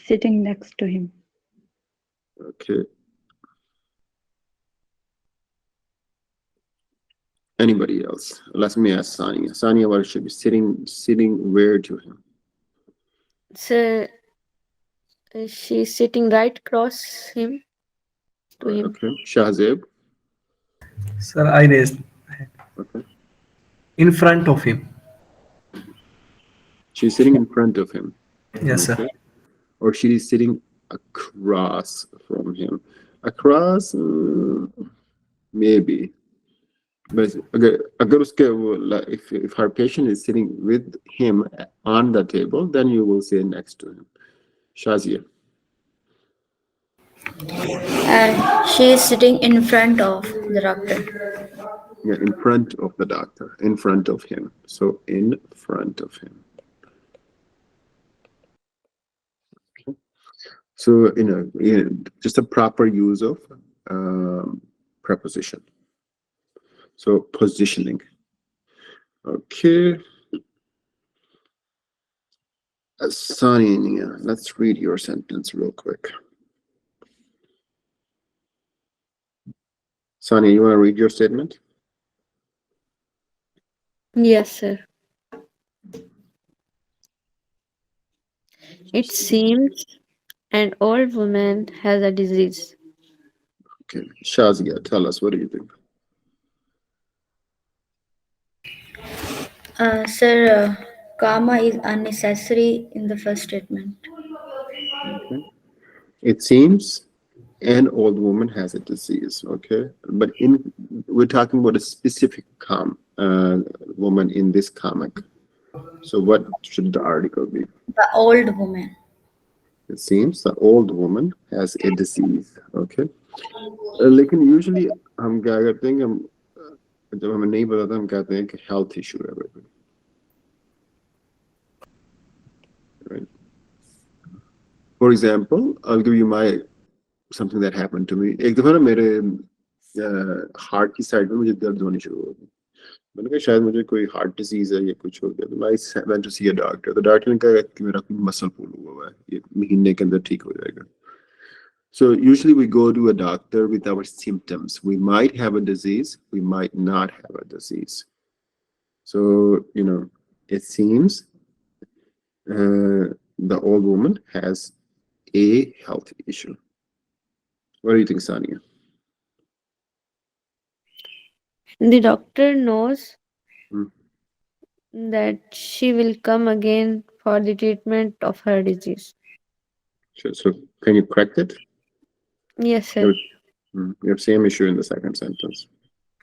S5: Sitting next to him.
S1: Okay. Anybody else? Let me ask Sania. Sania, what should be sitting where to him?
S6: So she's sitting right across him to him.
S1: Okay. Shahzeb.
S4: Sir, I raised
S1: Okay.
S4: in front of him.
S1: She's sitting in front of him.
S4: Yes,
S1: Okay.
S4: sir.
S1: Or she is sitting across from him. Across, maybe. But अगर उसके if her patient is sitting with him on the table, then you will say next to him. Shazia.
S2: She is sitting in front of the doctor.
S1: Yeah, in front of the doctor, in front of him. So in front of him. Okay. So just a proper use of preposition. So positioning. Okay. Sania, let's read your sentence real quick. Sania, you want to read your statement?
S6: Yes, sir. It seems an old woman has a disease.
S1: Okay. Shazia, tell us, what do you think?
S2: Sir, karma is unnecessary in the first statement.
S1: Okay. It seems an old woman has a disease, okay? But we're talking about a specific woman in this comic. So what should the article be?
S2: The old woman.
S1: It seems the old woman has a disease. Okay. लेकिन usually हम क्या करते हैं कि हम जब हमें नहीं पता था हम कहते हैं कि health issue है कोई, right? For example, I'll give you my something that happened to me. एक दफा ना मेरे हार्ट की साइड में मुझे दर्द होनी शुरू हो गई. मैंने कहा शायद मुझे कोई हार्ट डिजीज है या कुछ हो गया. तो I went to see a doctor. तो डॉक्टर ने कहा कि मेरा कोई मसल पुल हुआ है, ये महीने के अंदर ठीक हो जाएगा. So usually we go to a doctor with our symptoms. We might have a disease, we might not have a disease. So, you know, it seems the old woman has a health issue. What do you think, Sania?
S6: The doctor knows
S1: Hmm.
S6: that she will come again for the treatment of her disease.
S1: Sure. So can you correct it?
S6: Yes, sir.
S1: You have same issue in the second sentence.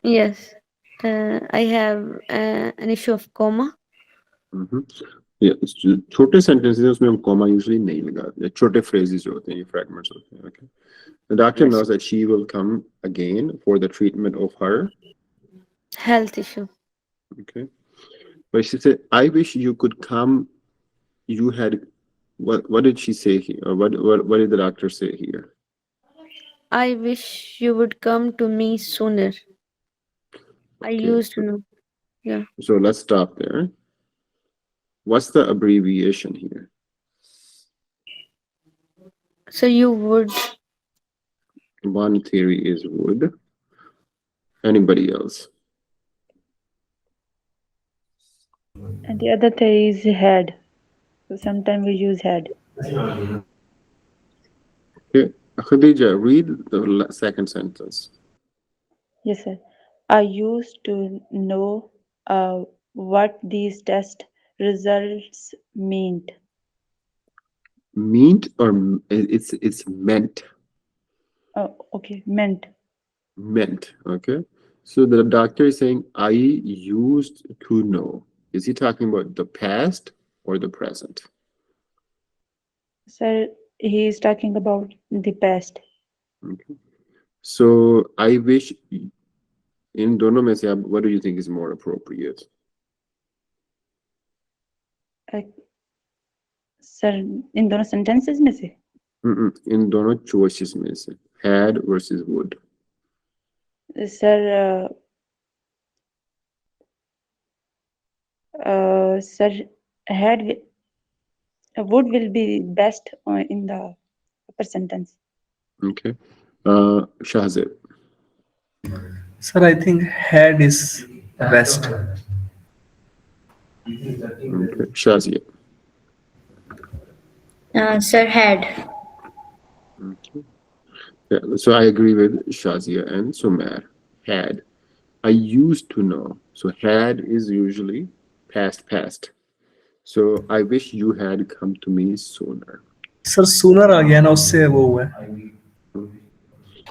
S6: Yes. I have an issue of coma.
S1: Mm-hmm. Yeah, छोटे sentences हैं उसमें हम comma usually नहीं लगाते. छोटे phrases जो होते हैं, ये fragments होते हैं. Okay. The doctor
S6: Yes.
S1: knows that she will come again for the treatment of her.
S6: Health issue.
S1: Okay. But she said, I wish you could come. You had, what did she say here? Or what did the doctor say here?
S6: I wish you would come to me sooner. I
S1: Okay,
S6: used to know. Yeah.
S1: so let's stop there. What's the abbreviation here?
S6: So you would.
S1: One theory is would. Anybody else?
S5: And the other theory is had. So sometimes we use had.
S1: Okay. Khadija, read the second sentence.
S5: Yes, sir. I used to know what these test results meant.
S1: Meant or it's meant.
S5: Oh, okay, meant.
S1: Meant. Okay. So the doctor is saying, I used to know. Is he talking about the past or the present?
S5: Sir, he is talking about the past.
S1: Okay. So I wish in दोनों में से आप what do you think is more appropriate?
S5: Sir इन दोनों sentences में से
S1: इन दोनों choices में से had versus would.
S5: Sir sir had would will be best in the upper sentence.
S1: Okay. Shahzeb.
S4: Sir, I think had is best.
S1: Okay. Shazia.
S2: Sir, had.
S1: Okay. Yeah, so I agree with Shazia and Sumer. Had. I used to know. So had is usually past. So I wish you had come to me sooner.
S4: Sir, sooner आ गया ना उससे वो हुआ है.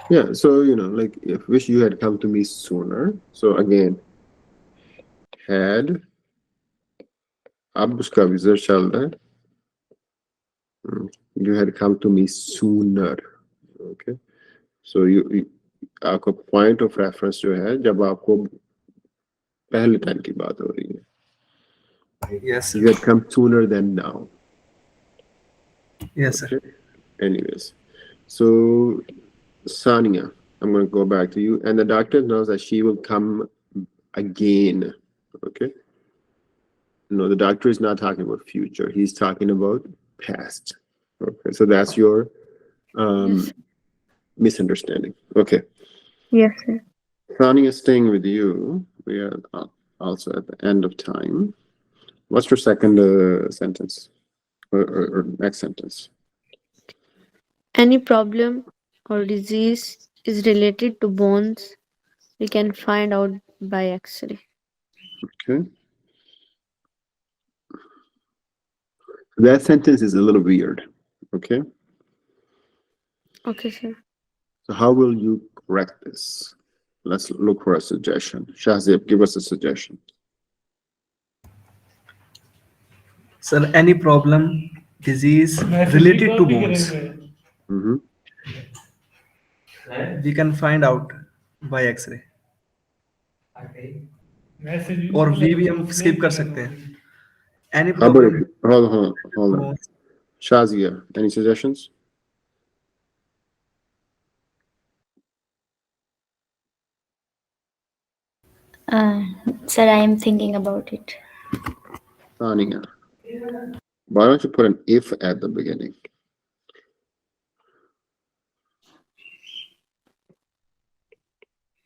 S1: Yeah, so like if wish you had come to me sooner. So again, had अब उसका विजर चल रहा है. You had come to me sooner. Okay. So you आपका point of reference जो है जब आपको पहले टाइम की बात हो रही है.
S4: Yes, sir.
S1: You had come sooner than now.
S4: Yes, sir.
S1: Okay. Anyways, so Sania, I'm going to go back to you. And the doctor knows that she will come again. Okay. No, the doctor is not talking about future. He's talking about past. Okay. So that's your
S6: Yes.
S1: misunderstanding. Okay.
S6: Yes, sir.
S1: Sania, staying with you. We are also at the end of time. What's your second sentence or next sentence?
S6: Any problem or disease is related to bones. We can find out by X-ray.
S1: Okay. That sentence is a little weird. Okay.
S6: Okay, sir.
S1: So how will you correct this? Let's look for a suggestion. Shahzeb, give us a suggestion.
S4: Sir, any problem, disease related to bones,
S1: Mhm.
S4: we can find out by X-ray. और we भी हम skip कर सकते हैं. Any
S1: How about
S4: problem,
S1: hold on.
S4: bones.
S1: Shazia, any suggestions?
S2: Sir, I am thinking about it.
S1: Tania. Why don't you put an if at the beginning?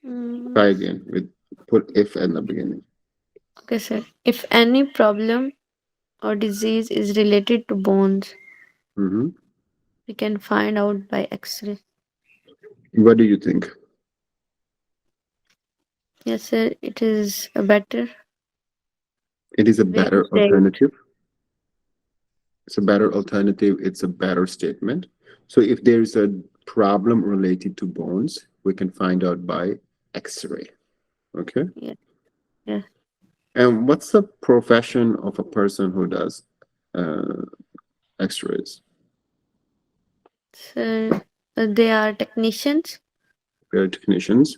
S1: Try again with put if at the beginning.
S6: Okay, sir. If any problem or disease is related to bones,
S1: Mm-hmm.
S6: we can find out by X-ray.
S1: What do you think?
S6: Yes, sir. It is a better
S1: It is a
S6: way to
S1: better
S6: say it.
S1: alternative. It's a better alternative. It's a better statement. So if there's a problem related to bones, we can find out by X-ray. Okay.
S6: Yeah. Yeah.
S1: And what's the profession of a person who does uh, X-rays?
S6: So they are technicians.
S1: They're technicians,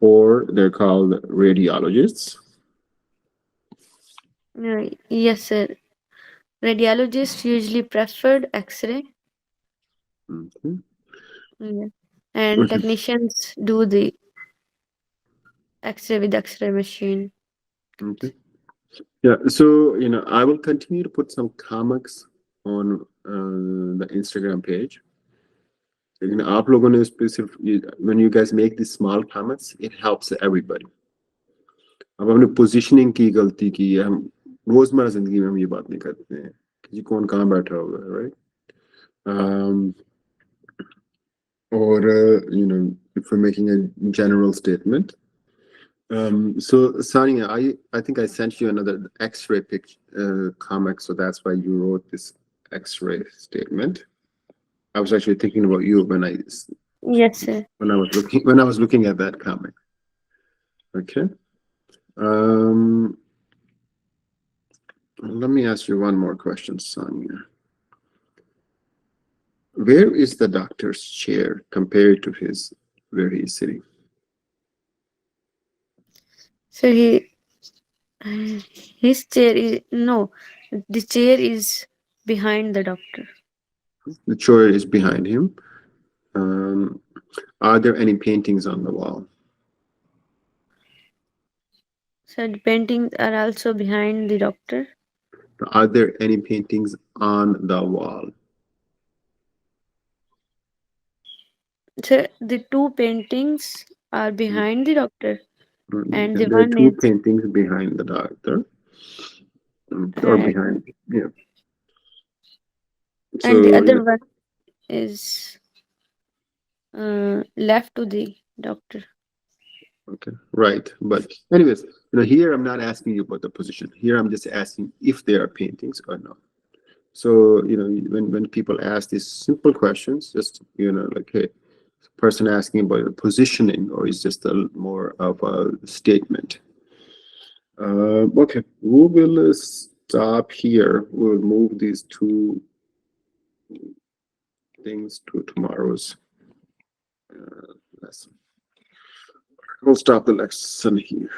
S1: or they're called radiologists.
S6: Yes, sir. Radiologists usually preferred X-ray.
S1: Okay.
S6: Yeah. And
S1: Okay.
S6: technicians do the X-ray with X-ray machine.
S1: Okay. Yeah. So I will continue to put some comics on the Instagram page. लेकिन आप लोगों ने उस पे सिर्फ when you guys make these small comments, it helps everybody. अब हमने positioning की गलती की है, हम रोजमर्रा जिंदगी में हम ये बात नहीं करते हैं कि कौन कहाँ बैठा हुआ है, right? Or if we're making a general statement. So Sania, I think I sent you another X-ray comic, so that's why you wrote this X-ray statement. I was actually thinking about you when
S6: Yes, sir.
S1: when I was looking at that comic. Okay. Let me ask you one more question, Sania. Where is the doctor's chair compared to where he is sitting?
S6: So his chair is no, the chair is behind the doctor.
S1: The chair is behind him. Are there any paintings on the wall?
S6: So the paintings are also behind the doctor.
S1: Are there any paintings on the wall?
S6: So the two paintings are behind the doctor, and the
S1: There are
S6: one
S1: two
S6: is
S1: paintings behind the doctor, or behind, yeah.
S6: and the
S1: So
S6: other one is left to the doctor.
S1: okay, right. But anyways, here I'm not asking you about the position. Here I'm just asking if there are paintings or not. So when people ask these simple questions, just like, hey, person asking about the positioning, or is just more of a statement. Okay, we will stop here. We'll move these two things to tomorrow's lesson. We'll stop the lesson here.